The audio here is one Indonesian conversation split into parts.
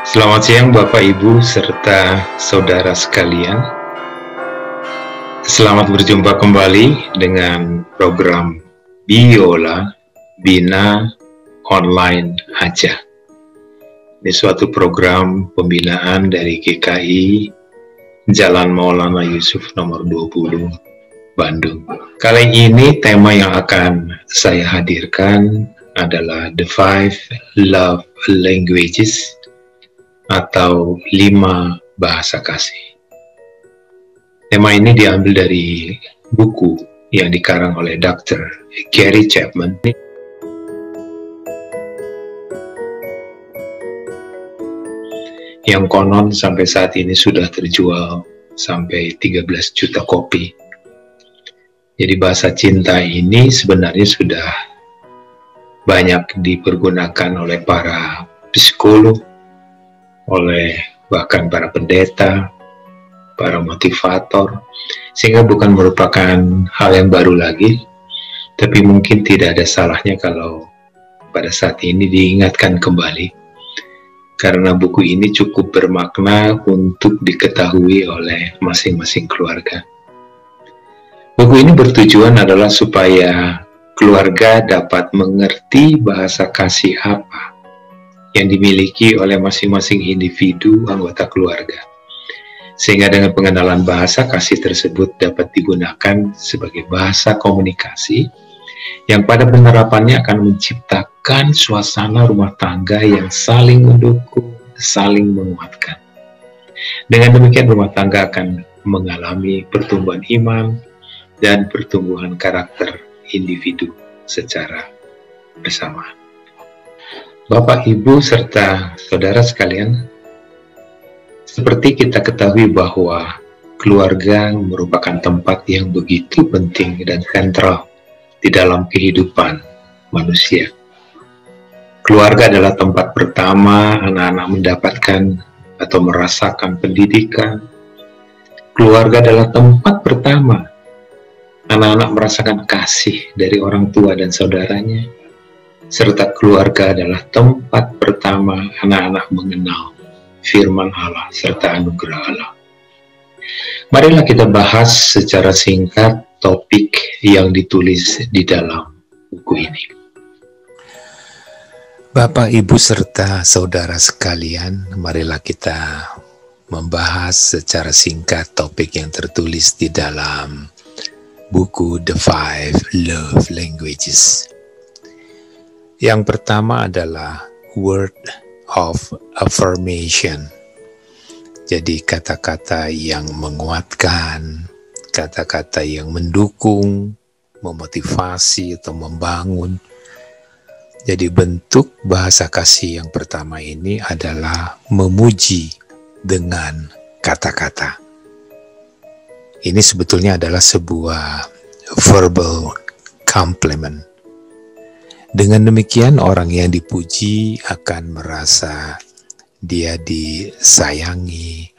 Selamat siang Bapak Ibu serta saudara sekalian. Selamat berjumpa kembali dengan program Biola Bina Online Aja. Ini suatu program pembinaan dari GKI Jalan Maulana Yusuf nomor 20 Bandung. Kali ini tema yang akan saya hadirkan adalah The 5 Love Languages atau 5 bahasa kasih. Tema ini diambil dari buku yang dikarang oleh Dr. Gary Chapman yang konon sampai saat ini sudah terjual sampai 13 juta kopi. Jadi bahasa cinta ini sebenarnya sudah banyak dipergunakan oleh para psikolog, oleh bahkan para pendeta, para motivator, sehingga bukan merupakan hal yang baru lagi, tapi mungkin tidak ada salahnya kalau pada saat ini diingatkan kembali, karena buku ini cukup bermakna untuk diketahui oleh masing-masing keluarga. Buku ini bertujuan adalah supaya keluarga dapat mengerti bahasa kasih apa yang dimiliki oleh masing-masing individu anggota keluarga. Sehingga dengan pengenalan bahasa kasih tersebut dapat digunakan sebagai bahasa komunikasi yang pada penerapannya akan menciptakan suasana rumah tangga yang saling mendukung, saling menguatkan. Dengan demikian rumah tangga akan mengalami pertumbuhan iman dan pertumbuhan karakter individu secara bersama. Bapak, Ibu, serta saudara sekalian, seperti kita ketahui bahwa keluarga merupakan tempat yang begitu penting dan sentral di dalam kehidupan manusia. Keluarga adalah tempat pertama anak-anak mendapatkan atau merasakan pendidikan. Keluarga adalah tempat pertama anak-anak merasakan kasih dari orang tua dan saudaranya. Serta keluarga adalah tempat pertama anak-anak mengenal firman Allah serta anugerah Allah. Marilah kita bahas secara singkat topik yang ditulis di dalam buku ini. Bapak, Ibu, serta saudara sekalian, marilah kita membahas secara singkat topik yang tertulis di dalam buku The 5 Love Languages. Yang pertama adalah word of affirmation. Jadi kata-kata yang menguatkan, kata-kata yang mendukung, memotivasi atau membangun. Jadi bentuk bahasa kasih yang pertama ini adalah memuji dengan kata-kata. Ini sebetulnya adalah sebuah verbal compliment. Dengan demikian orang yang dipuji akan merasa dia disayangi,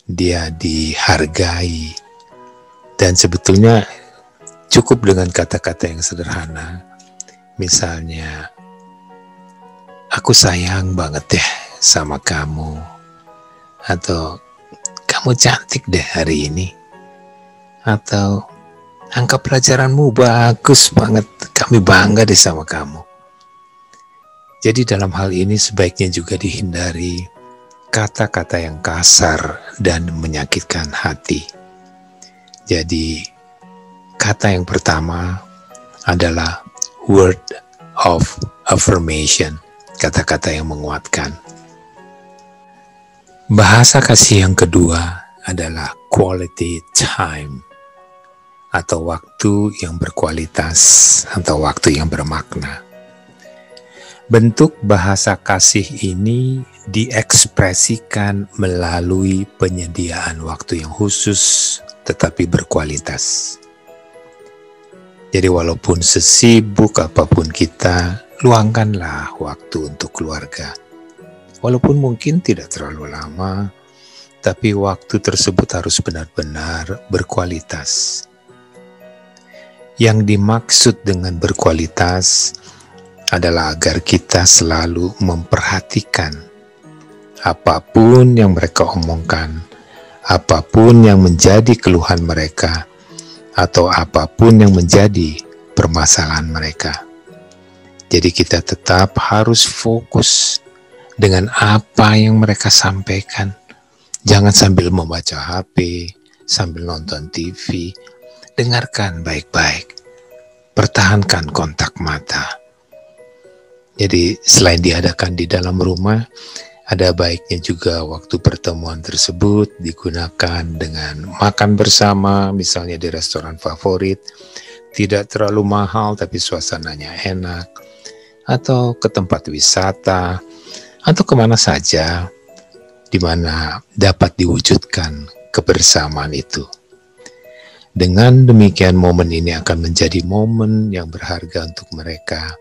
dia dihargai, dan sebetulnya cukup dengan kata-kata yang sederhana. Misalnya, aku sayang banget deh sama kamu, atau kamu cantik deh hari ini, atau angka pelajaranmu bagus banget, kami bangga deh sama kamu. Jadi dalam hal ini sebaiknya juga dihindari kata-kata yang kasar dan menyakitkan hati. Jadi kata yang pertama adalah word of affirmation, kata-kata yang menguatkan. Bahasa kasih yang kedua adalah quality time, atau waktu yang berkualitas, atau waktu yang bermakna. Bentuk bahasa kasih ini diekspresikan melalui penyediaan waktu yang khusus tetapi berkualitas. Jadi walaupun sesibuk apapun kita, luangkanlah waktu untuk keluarga. Walaupun mungkin tidak terlalu lama, tapi waktu tersebut harus benar-benar berkualitas. Yang dimaksud dengan berkualitas adalah agar kita selalu memperhatikan apapun yang mereka omongkan, apapun yang menjadi keluhan mereka, atau apapun yang menjadi permasalahan mereka. Jadi kita tetap harus fokus dengan apa yang mereka sampaikan. Jangan sambil membaca HP, sambil nonton TV. Dengarkan baik-baik. Pertahankan kontak mata. Jadi selain diadakan di dalam rumah, ada baiknya juga waktu pertemuan tersebut digunakan dengan makan bersama, misalnya di restoran favorit, tidak terlalu mahal tapi suasananya enak, atau ke tempat wisata, atau kemana saja di mana dapat diwujudkan kebersamaan itu. Dengan demikian momen ini akan menjadi momen yang berharga untuk mereka,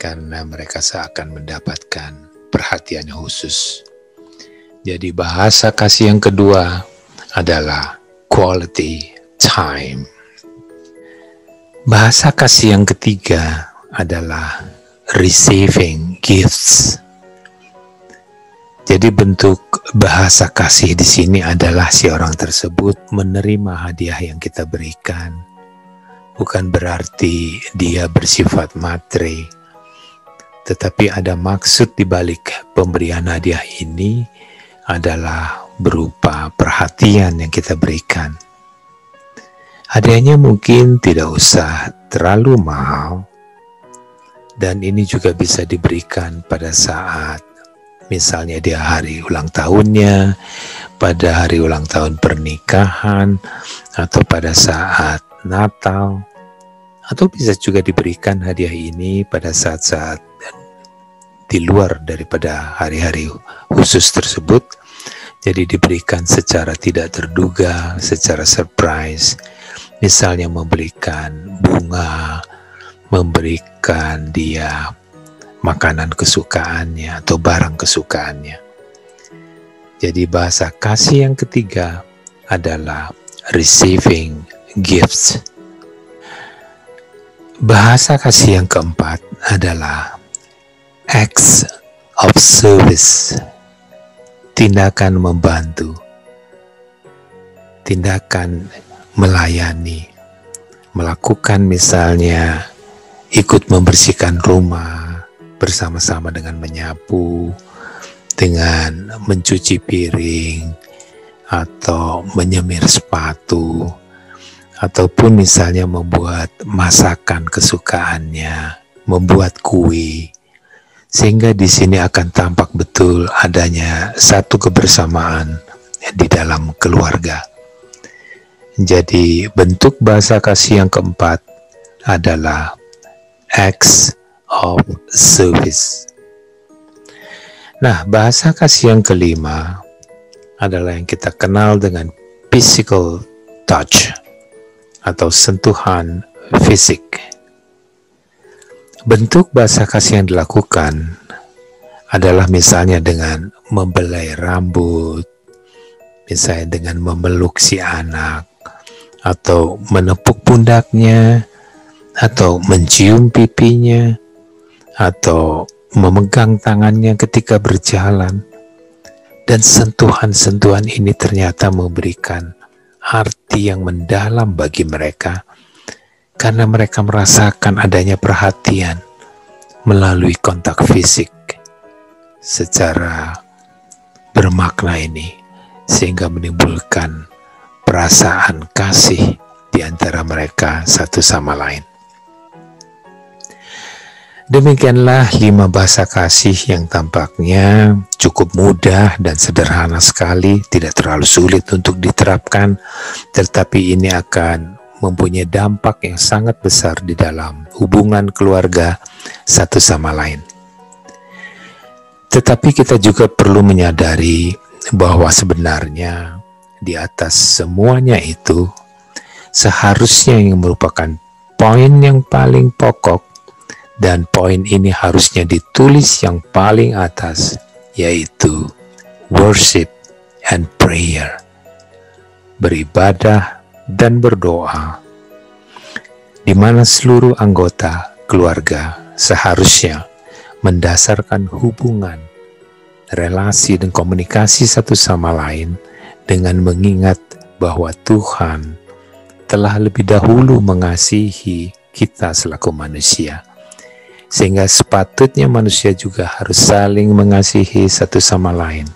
karena mereka seakan mendapatkan perhatian khusus. Jadi bahasa kasih yang kedua adalah quality time. Bahasa kasih yang ketiga adalah receiving gifts. Jadi bentuk bahasa kasih di sini adalah si orang tersebut menerima hadiah yang kita berikan. Bukan berarti dia bersifat materi, tetapi ada maksud di balik pemberian hadiah ini adalah berupa perhatian yang kita berikan. Hadiahnya mungkin tidak usah terlalu mahal, dan ini juga bisa diberikan pada saat misalnya dia hari ulang tahunnya, pada hari ulang tahun pernikahan, atau pada saat Natal, atau bisa juga diberikan hadiah ini pada saat-saat di luar daripada hari-hari khusus tersebut. Jadi diberikan secara tidak terduga, secara surprise, misalnya memberikan bunga, memberikan dia makanan kesukaannya atau barang kesukaannya. Jadi bahasa kasih yang ketiga adalah receiving gifts. Bahasa kasih yang keempat adalah acts of service. Tindakan membantu, tindakan melayani, melakukan misalnya ikut membersihkan rumah, bersama-sama dengan menyapu, dengan mencuci piring, atau menyemir sepatu, ataupun misalnya membuat masakan kesukaannya, membuat kue, sehingga di sini akan tampak betul adanya satu kebersamaan di dalam keluarga. Jadi bentuk bahasa kasih yang keempat adalah acts of service. Nah, bahasa kasih yang kelima adalah yang kita kenal dengan physical touch atau sentuhan fisik. Bentuk bahasa kasih yang dilakukan adalah misalnya dengan membelai rambut, misalnya dengan memeluk si anak, atau menepuk pundaknya, atau mencium pipinya, atau memegang tangannya ketika berjalan. Dan sentuhan-sentuhan ini ternyata memberikan arti yang mendalam bagi mereka, karena mereka merasakan adanya perhatian melalui kontak fisik secara bermakna ini, sehingga menimbulkan perasaan kasih di antara mereka satu sama lain. Demikianlah 5 bahasa kasih yang tampaknya cukup mudah dan sederhana sekali, tidak terlalu sulit untuk diterapkan, tetapi ini akan mempunyai dampak yang sangat besar di dalam hubungan keluarga satu sama lain. Tetapi kita juga perlu menyadari bahwa sebenarnya di atas semuanya itu, seharusnya yang merupakan poin yang paling pokok, dan poin ini harusnya ditulis yang paling atas, yaitu worship and prayer, beribadah dan berdoa, di mana seluruh anggota keluarga seharusnya mendasarkan hubungan relasi dan komunikasi satu sama lain dengan mengingat bahwa Tuhan telah lebih dahulu mengasihi kita selaku manusia. Sehingga sepatutnya manusia juga harus saling mengasihi satu sama lain.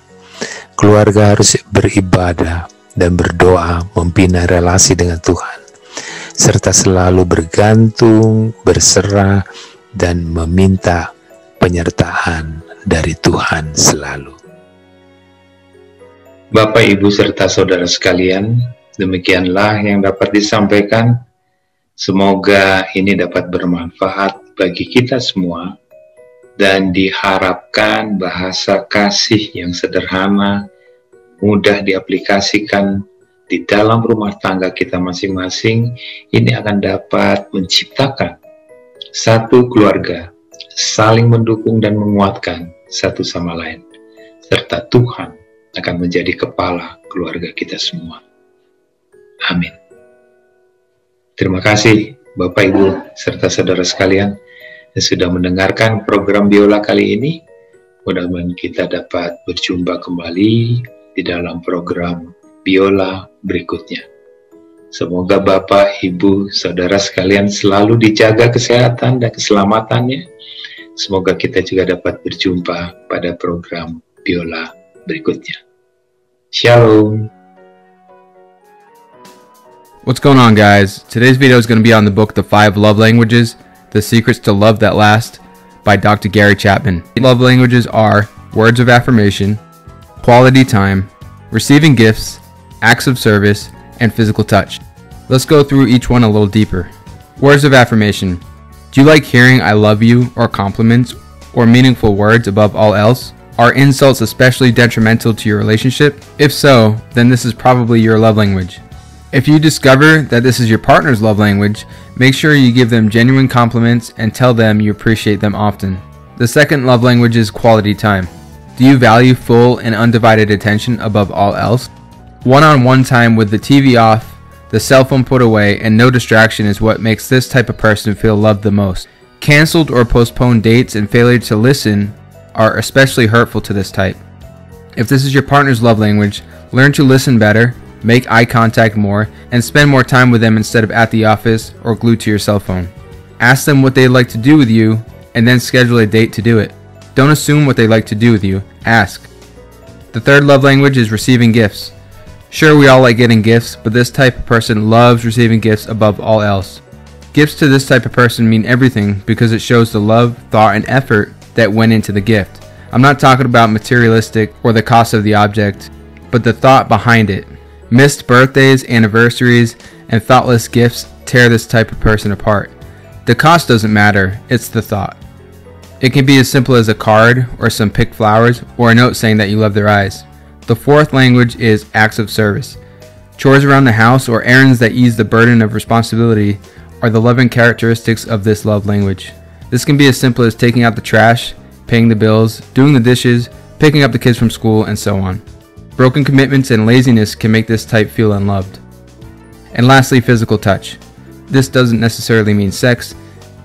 Keluarga harus beribadah dan berdoa membina relasi dengan Tuhan, serta selalu bergantung, berserah, dan meminta penyertaan dari Tuhan selalu. Bapak, Ibu, serta saudara sekalian, demikianlah yang dapat disampaikan. Semoga ini dapat bermanfaat bagi kita semua, dan diharapkan bahasa kasih yang sederhana, mudah diaplikasikan di dalam rumah tangga kita masing-masing, ini akan dapat menciptakan satu keluarga, saling mendukung dan menguatkan satu sama lain, serta Tuhan akan menjadi kepala keluarga kita semua. Amin. Terima kasih Bapak, Ibu, serta saudara sekalian yang sudah mendengarkan program Biola kali ini. Mudah-mudahan kita dapat berjumpa kembali di dalam program Biola berikutnya. Semoga Bapak, Ibu, saudara sekalian selalu dijaga kesehatan dan keselamatannya. Semoga kita juga dapat berjumpa pada program Biola berikutnya. Shalom. What's going on, guys? Today's video is going to be on the book The 5 Love Languages, The Secrets to Love That Last by Dr. Gary Chapman. Love languages are words of affirmation, quality time, receiving gifts, acts of service, and physical touch. Let's go through each one a little deeper. Words of affirmation. Do you like hearing I love you or compliments or meaningful words above all else? Are insults especially detrimental to your relationship? If so, then this is probably your love language. If you discover that this is your partner's love language, make sure you give them genuine compliments and tell them you appreciate them often. The second love language is quality time. Do you value full and undivided attention above all else? One-on-one time with the TV off, the cell phone put away, and no distraction is what makes this type of person feel loved the most. Canceled or postponed dates and failure to listen are especially hurtful to this type. If this is your partner's love language, learn to listen better, make eye contact more, and spend more time with them instead of at the office or glued to your cell phone. Ask them what they'd like to do with you, and then schedule a date to do it. Don't assume what they'd like to do with you, ask. The third love language is receiving gifts. Sure, we all like getting gifts, but this type of person loves receiving gifts above all else. Gifts to this type of person mean everything because it shows the love, thought, and effort that went into the gift. I'm not talking about materialistic or the cost of the object, but the thought behind it. Missed birthdays, anniversaries, and thoughtless gifts tear this type of person apart. The cost doesn't matter, it's the thought. It can be as simple as a card or some picked flowers or a note saying that you love their eyes. The fourth language is acts of service. Chores around the house or errands that ease the burden of responsibility are the loving characteristics of this love language. This can be as simple as taking out the trash, paying the bills, doing the dishes, picking up the kids from school, and so on. Broken commitments and laziness can make this type feel unloved. And lastly, physical touch. This doesn't necessarily mean sex.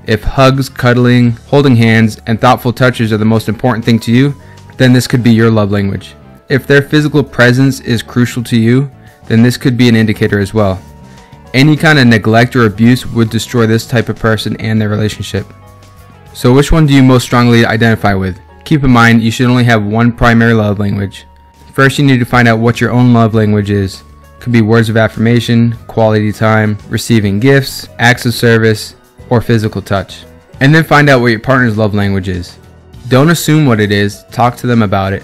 If hugs, cuddling, holding hands, and thoughtful touches are the most important thing to you, then this could be your love language. If their physical presence is crucial to you, then this could be an indicator as well. Any kind of neglect or abuse would destroy this type of person and their relationship. So which one do you most strongly identify with? Keep in mind, you should only have one primary love language. First, you need to find out what your own love language is. It could be words of affirmation, quality time, receiving gifts, acts of service, or physical touch. And then find out what your partner's love language is. Don't assume what it is, talk to them about it.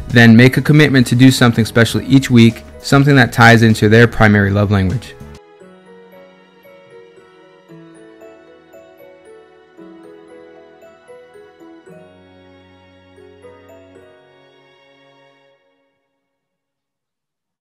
Then make a commitment to do something special each week, something that ties into their primary love language.